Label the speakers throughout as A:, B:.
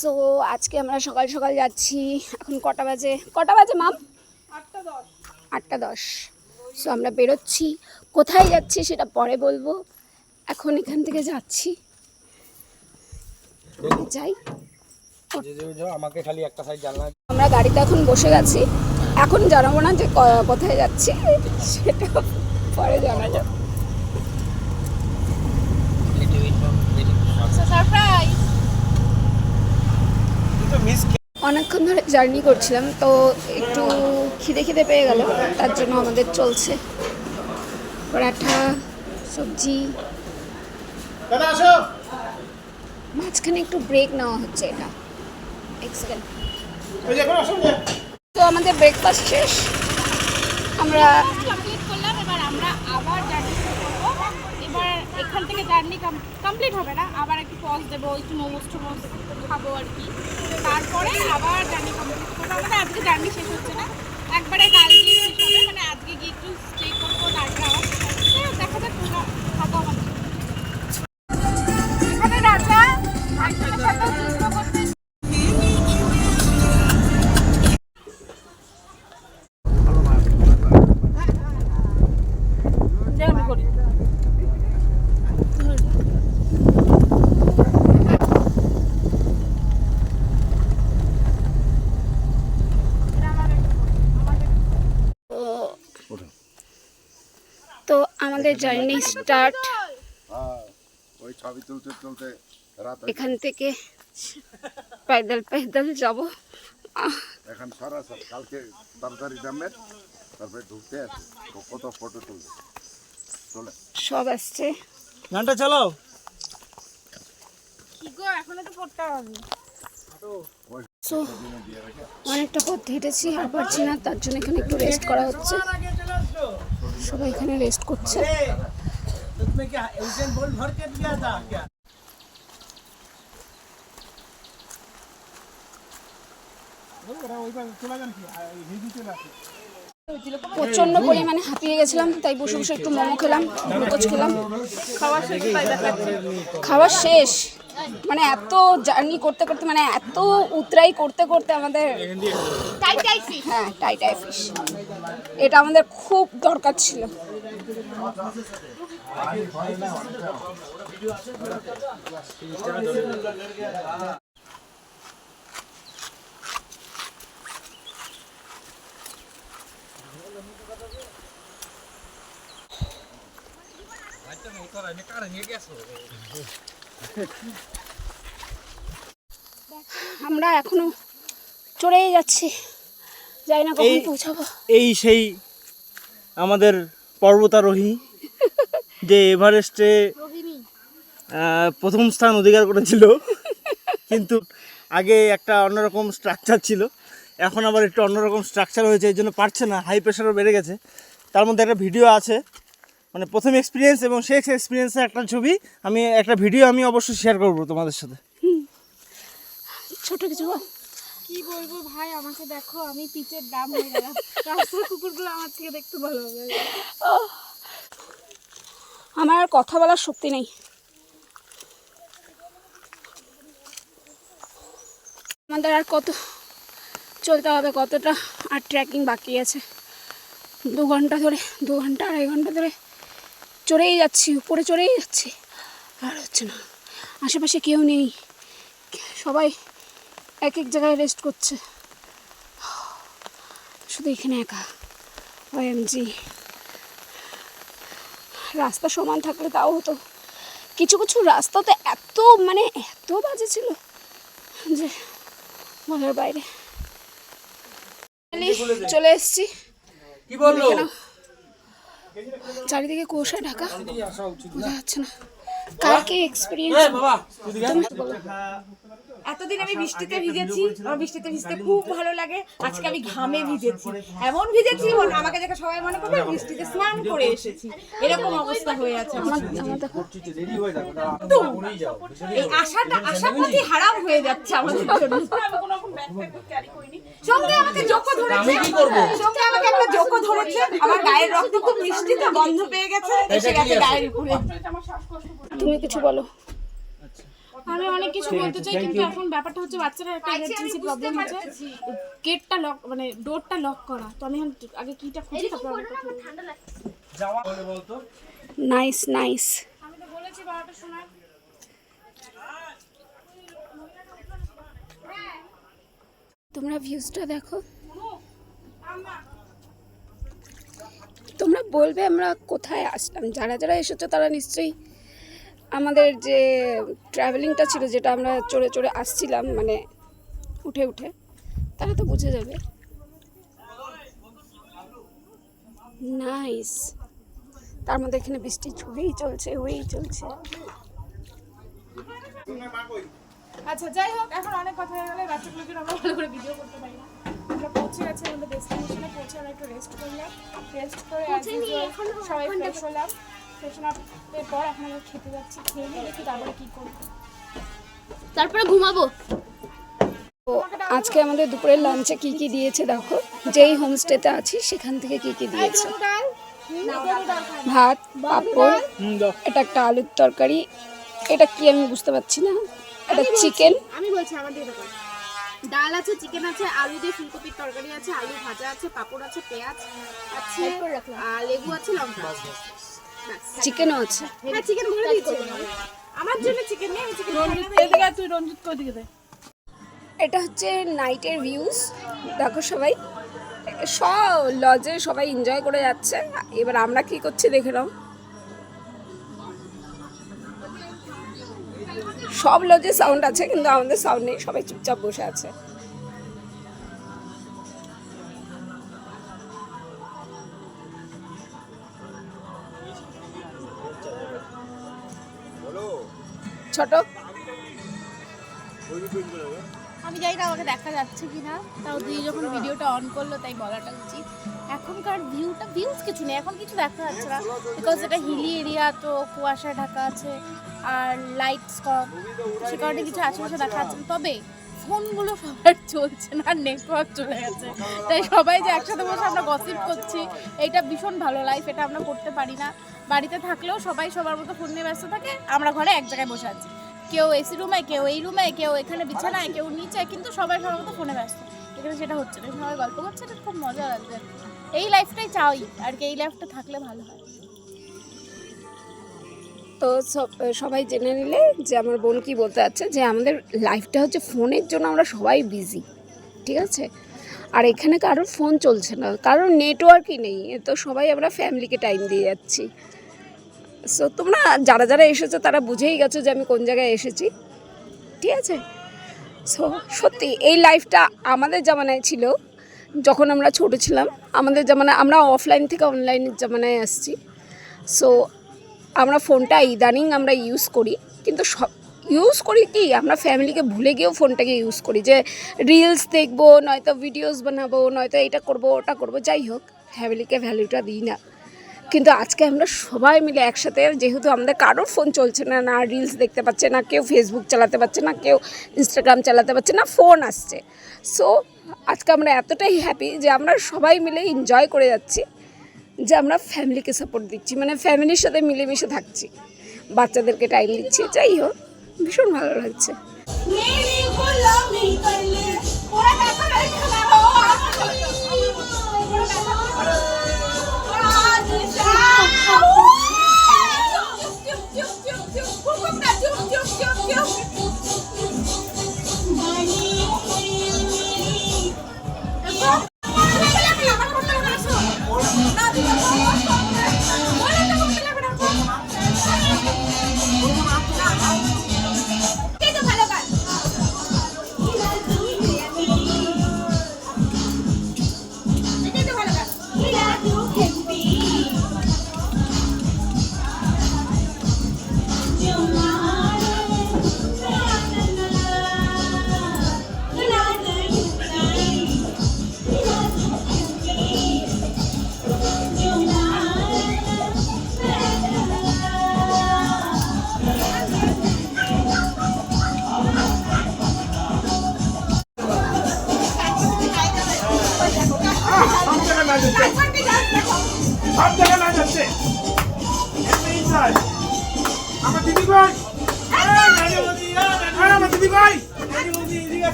A: So আজকে আমরা সকাল সকাল যাচ্ছি। এখন কটা বাজে মাম? 8:10। সো আমরা বেরোচ্ছি। কোথায় যাচ্ছি সেটা পরে বলবো। এখন এখান থেকে যাচ্ছি, যাই।
B: আমাকে খালি একটা সাইড জানলা।
A: আমরা গাড়িতে এখন বসে গেছি। এখন জানাবো না যে কোথায় যাচ্ছি, সেটা পরে জানা যাবে। অনেকক্ষণ ধরে জার্নি করছিলাম, তো একটু খিদে পেয়ে গেল, তার জন্য আমাদের চলছে পরাঠা, সবজি। মাঝখানে একটু ব্রেক নেওয়া হচ্ছে, এটা এক্সেলেন্ট। তো আমাদের ব্রেকফাস্ট শেষ, আমরা
C: কমপ্লিট করলাম। এবার আমরা আবার জার্নি শুরু করবো। এবার এখান থেকে জার্নি কমপ্লিট হবে না, আবার একটু পজ দেবো, একটু মোমোস খাবো আর কি। তারপরে আবার জার্নি কমপ্লিট করবো। আমাদের আজকে জার্নি শেষ হচ্ছে না, একবারে কালকে শেষ হবে। মানে আজকে গিয়ে একটু স্টে করবো, তারপরে আবার দেখা যাক খাবো। আমাদের এখানে রাজা একজনের সাথে যুদ্ধ করতে
A: তো আমাদের জার্নি স্টার্ট এখান থেকে। पैदल যাব।
D: এখন সরাসরি কালকে তাড়াতাড়ি নামবেন, তারপরে ঢুকতে আছে কত ফটো তুলবে চলে
A: সব আসছে।
B: গানটা চালাও।
C: কি গো, এখনো তো পড়তে হবে।
A: সো অনেকটা পথ হেঁটেছি, আর পারছি না, তার জন্য এখানে একটু রেস্ট করা হচ্ছে। সবাই এখানে রেস্ট করছে। প্রচন্ড পরিমাণে হাঁপিয়ে গেছিলাম, তাই বসে বসে একটু মোমো খেলাম, গ্লুকোজ খেলাম। খাওয়া শেষ। মানে এত জার্নি করতে করতে, মানে এত উতরাই করতে করতে আমাদের টাই ফিশ এটা আমাদের খুব দরকার ছিল। আমরা এখনো চড়েই যাচ্ছি, যাই না কখন পৌঁছাবো।
B: এই সেই আমাদের পর্বতারোহী যে এভারেস্টে প্রথম স্থান অধিকার করেছিল, কিন্তু আগে একটা অন্যরকম স্ট্রাকচার ছিল, এখন আবার একটু অন্যরকম স্ট্রাকচার হয়েছে, এই জন্য পারছে না, হাই প্রেশারও বেড়ে গেছে। তার মধ্যে একটা ভিডিও আছে, মানে প্রথম এক্সপিরিয়েন্স এবং শেষ এক্সপিরিয়েন্সের একটা ছবি, আমি একটা ভিডিও আমি অবশ্যই শেয়ার করবো তোমাদের সাথে।
A: ছোট কিছু বল।
C: কি বলবো ভাই, আমাকে দেখো, আমি পিচের দাম হয়ে গেলাম। রাস্তার কুকুরগুলো আমার থেকে দেখতে ভালো হবে।
A: আমার আর কথা বলার শক্তি নেই। আমাদের আর কত চলতে হবে, কতটা আর ট্রেকিং বাকি আছে। 2 ঘন্টা ধরে, 2 ঘন্টা 2.5 ঘন্টা ধরে চড়েই যাচ্ছি, উপরে চড়েই যাচ্ছি, আর হচ্ছে না। আশেপাশে কেউ নেই, সবাই এক এক জায়গায় রেস্ট করছে, শুধু এখানে একা। OMG, রাস্তা সমান থাকলে তাও হতো। কিছু কিছু রাস্তা তো এত বাজে ছিল যে বলার বাইরে। চলে এসছি।
B: কি বললো?
A: চারিদিকে কুয়াশা ঢাকা, বোঝা যাচ্ছে না। কালকে এক্সপিরিয়েন্স
E: এতদিন আমি বৃষ্টিতে ভিজেছি, আমার বৃষ্টিতে ভিজতে খুব ভালো লাগে। আজকে আমি ঘামে ভিজেছি, এমন ভিজেছি আমাকে দেখে সবাই মনে করবে বৃষ্টিতে স্নান করে এসেছি, এরকম অবস্থা হয়ে আছে। এই আশা প্রতি হারাম হয়ে যাচ্ছে আমাদের জন্য। সঙ্গে আমাকে জোকো ধরেছে, সঙ্গে আমাকে একটা জোকো ধরেছে। আমার গায়ের রক্ত খুব মিষ্টি, তো গন্ধ পেয়ে গেছে, এসে গেছে গায়ের উপরে।
A: তুমি কিছু বলো।
C: আমি অনেক কিছু বলতে চাই, কিন্তু এখন ব্যাপারটা হচ্ছে বাচ্চারা একটা ইমার্জেন্সি প্রবলেম হচ্ছে, গেটটা লক মানে ডোরটা লক করা। তো আমি এখন আগে কিটা খুঁজি, তারপর অনেক কথা বলবো।
B: যাওয়া বলে বলতো
A: নাইস নাইস।
C: আমি তো বলেছি 12টার সময়।
A: তোমরা ভিউজটা দেখো, তোমরা বলবে আমরা কোথায় আসলাম। যারা যারা এসেছো তারা নিশ্চয়ই আমাদের যে ট্রাভেলিংটা ছিল, যেটা আমরা চড়ে চড়ে আসছিলাম মানে উঠে উঠে, তারা তো বুঝে যাবে। নাইস। তার মধ্যে এখানে বৃষ্টি হয়েই চলছে।
C: আচ্ছা যাই হোক, এখন অনেক কথা হয়ে গেলে, বাচ্চাগুলোকে আমরা ভালো করে ভিডিও করতে পারি না। আমরা পৌঁছে গেছি আমাদের ডেস্টিনেশনে, পৌঁছে আমরা একটু রেস্ট করলাম, রেস্ট করে সবাই ফ্রেশ হলাম। ফ্রেশন আপের পর এখন আমরা খেতে যাচ্ছি, খেয়ে নিয়ে দেখি তারপরে কী করবো,
A: তারপরে ঘুমাবো। তো আজকে আমাদের দুপুরের লাঞ্চে কি কি দিয়েছে দেখো, যেই হোমস্টেতে আছি সেখান থেকে কি কি দিয়েছে। ভাত, পাঁপড়, এটা একটা আলুর তরকারি, এটা কি আমি বুঝতে পারছি না, এটা চিকেন।
C: আমি বলছি আমাদের এরকম ডাল আছে, চিকেন আছে, আলু দিয়ে ফুলকপির তরকারি আছে, আলু ভাজা আছে, পাঁপড় আছে, পেঁয়াজ আছে, আর লেবু আছে, লঙ্কা আছে।
A: চিকেনও আছে।
C: হ্যাঁ চিকেন বলে দিয়েছে আমার জন্য, চিকেন নেই, আমি চিকেন
E: এদিকে তুই রঞ্জিত কই দিকে দে।
A: এটা হচ্ছে নাইটের ভিউজ দেখো, সবাই সব লজে সবাই এনজয় করে যাচ্ছে। এবার আমরা কি করছি দেখে নাও। সব লজে সাউন্ড আছে কিন্তু আমাদের সাউন্ড নেই, সবাই চুপচাপ বসে আছে। ছোট
C: আমি জানি না আমাকে দেখা যাচ্ছে কিনা, তাও দিয়ে যখন ভিডিওটা অন করলো তাই বলাটা উচিত। এখনকার ভিউজ কিছু নেই, এখন কিছু দেখা যাচ্ছে না, বিকজ এটা হিলি এরিয়া, তো কুয়াশায় ঢাকা আছে আর লাইটস কম, সে কারণে কিছু আশেপাশে দেখা যাচ্ছে না। তবে ফোনগুলো সবার চলছে না, নেটওয়ার্ক চলে গেছে, তাই সবাই যে একসাথে বসে আমরা গসিপ করছি, এইটা ভীষণ ভালো লাইফ, এটা আমরা করতে পারি না। বাড়িতে থাকলেও সবাই সবার মতো ফোন নিয়ে ব্যস্ত থাকে, আমরা ঘরে এক জায়গায় বসে আছি, কেউ এসি রুমে, কেউ এই রুমে, কেউ এখানে বিছানায়, কেউ নিচে, কিন্তু সবাই সবার মতো ফোনে ব্যস্ত। এখানে সেটা হচ্ছে না, সবাই গল্প করছে, এটা খুব মজা লাগছে। এই লাইফটাই চাই আর কি, এই লাইফটা থাকলে ভালো হয়।
A: তো সবাই জেনে নিলে যে আমার বোন কি বলতে চাচ্ছে, যে আমাদের লাইফটা হচ্ছে ফোনের জন্য আমরা সবাই বিজি, ঠিক আছে। আর এখানে কারোর ফোন চলছে না, কারোর নেটওয়ার্কই নেই, তো সবাই আমরা ফ্যামিলিকে টাইম দিয়ে যাচ্ছি। সো তোমরা যারা যারা এসেছো তারা বুঝেই গেছো যে আমি কোন জায়গায় এসেছি, ঠিক আছে। সো সত্যি এই লাইফটা আমাদের জামানায় ছিল, যখন আমরা ছোটো ছিলাম। আমাদের জামানায় আমরা অফলাইন থেকে অনলাইনের জামানায় আসছি। সো আমরা ফোনটা ইদানিং আমরা ইউজ করি, কিন্তু সব ইউজ করি কি আমরা ফ্যামিলিকে ভুলে গিয়েও ফোনটাকে ইউজ করি, যে রিলস দেখবো, নয়তো ভিডিওস বানাবো, নয়তো এটা করবো ওটা করবো, যাই হোক ফ্যামিলিকে ভ্যালুটা দিই না। কিন্তু আজকে আমরা সবাই মিলে একসাথে, যেহেতু আমাদের কারোর ফোন চলছে না, না রিলস দেখতে পাচ্ছে না, কেউ ফেসবুক চালাতে পারছে না, কেউ ইনস্টাগ্রাম চালাতে পারছে না, ফোন আসছে। সো আজকে আমরা এতটাই হ্যাপি যে আমরা সবাই মিলে এনজয় করে যাচ্ছি, যে আমরা ফ্যামিলিকে সাপোর্ট দিচ্ছি, মানে ফ্যামিলির সাথে মিলেমিশে থাকছি, বাচ্চাদেরকে টাইম দিচ্ছি, যাই হোক ভীষণ ভালো লাগছে।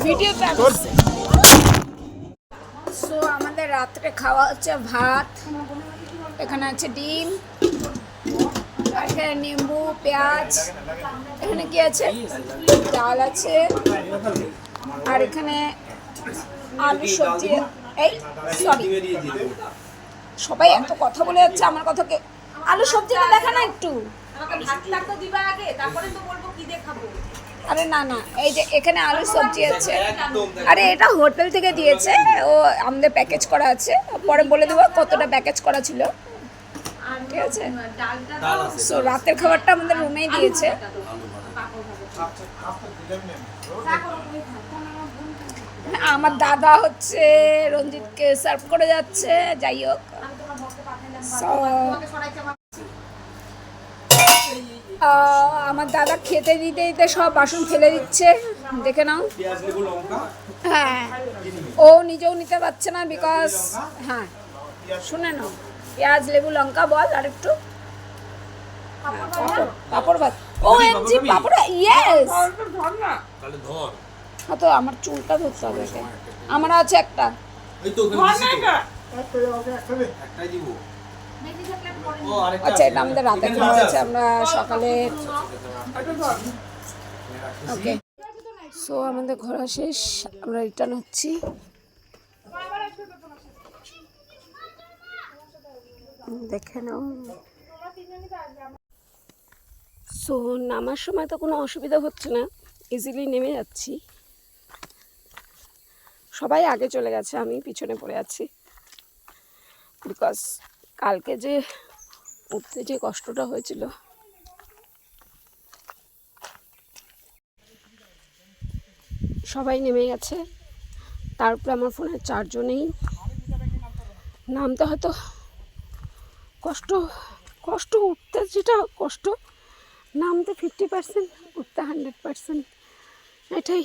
A: ভিডিওতে সো আমাদের রাত্রে খাওয়া হচ্ছে ভাত, এখানে আছে ডিম, আর এখানে নিম্বু, পেঁয়াজ, এখানে কি আছে, ডাল আছে, আর এখানে আলু সবজি। এই সরি, সবাই এত কথা বলে যাচ্ছে, আমার কথাকে আলু সবজিটা দেখা না একটু।
E: আমাকে ভাতটা তো দিবা আগে, তারপরে তো বলবো কি দিয়ে খাবো।
A: আরে না না, এই যে এখানে আলু সবজি আছে। আরে এটা হোটেল থেকে দিয়েছে, ও আমাদের প্যাকেজ করা আছে, পরে বলে দেবো কতটা প্যাকেজ করা ছিল, ঠিক আছে। সো রাতের খাবারটা আমাদের রুমেই দিয়েছে। আমার দাদা হচ্ছে রঞ্জিতকে সার্ভ করে যাচ্ছে, যাই হোক। আমার দাদা খেতে দিতে দিতে সব বাসন ফেলে দিচ্ছে, দেখে নাও। হ্যাঁ, ও নিজেও নিতে পারছে না, বিকজ হ্যাঁ শুনে নাও, পেঁয়াজ লেবু লঙ্কা বল আর একটু পাপড় ভাত। ও এমজি পাপড়, ইয়েস। হ্যাঁ তো আমার চুলটা ধরতে হবে, আমার আছে একটা। আচ্ছা, এটা আমাদের রাতে খাওয়া হয়েছে, আমরা সকালে। ওকে, সো আমাদের ঘোরা শেষ, আমরা রিটার্ন হচ্ছি। দেখে নাও। সো নামার সময় তো কোনো অসুবিধা হচ্ছে না, ইজিলি নেমে যাচ্ছি। সবাই আগে চলে গেছে, আমি পিছনে পড়ে আছি, বিকজ কালকে যে উঠতে যে কষ্টটা হয়েছিল। সবাই নেমে গেছে, তারপরে আমার ফোনের চার্জও নেই। নামতে হয়তো কষ্ট, কষ্ট উঠতে যেটা কষ্ট, নামতে 50%, উঠতে 100%, এটাই।